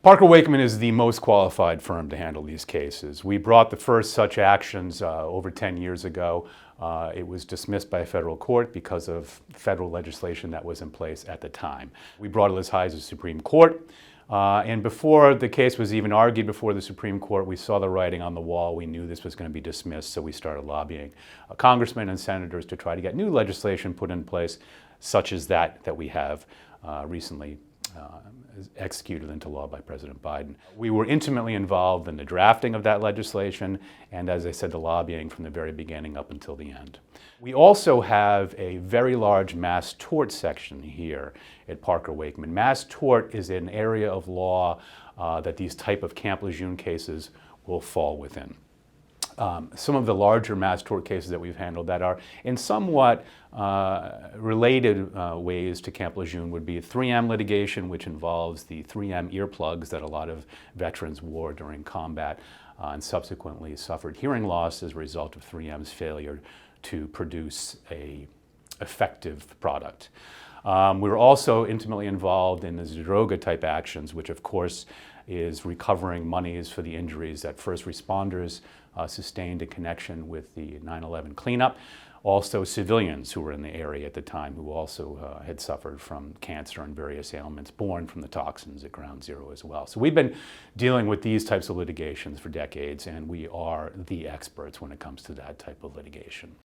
Parker Waichman is the most qualified firm to handle these cases. We brought the first such actions over 10 years ago. It was dismissed by a federal court because of federal legislation that was in place at the time. We brought it as high as the Supreme Court. And before the case was even argued before the Supreme Court, we saw the writing on the wall. We knew this was going to be dismissed, so we started lobbying congressmen and senators to try to get new legislation put in place, such as that we have recently executed into law by President Biden. We were intimately involved in the drafting of that legislation and, as I said, the lobbying from the very beginning up until the end. We also have a very large mass tort section here at Parker Waichman. Mass tort is an area of law that these type of Camp Lejeune cases will fall within. Some of the larger mass tort cases that we've handled that are in somewhat related ways to Camp Lejeune would be 3M litigation, which involves the 3M earplugs that a lot of veterans wore during combat and subsequently suffered hearing loss as a result of 3M's failure to produce an effective product. We're also intimately involved in the droga type actions, which of course is recovering monies for the injuries that first responders sustained in connection with the 9/11 cleanup. Also civilians who were in the area at the time who also had suffered from cancer and various ailments born from the toxins at Ground Zero as well. So we've been dealing with these types of litigations for decades, and we are the experts when it comes to that type of litigation.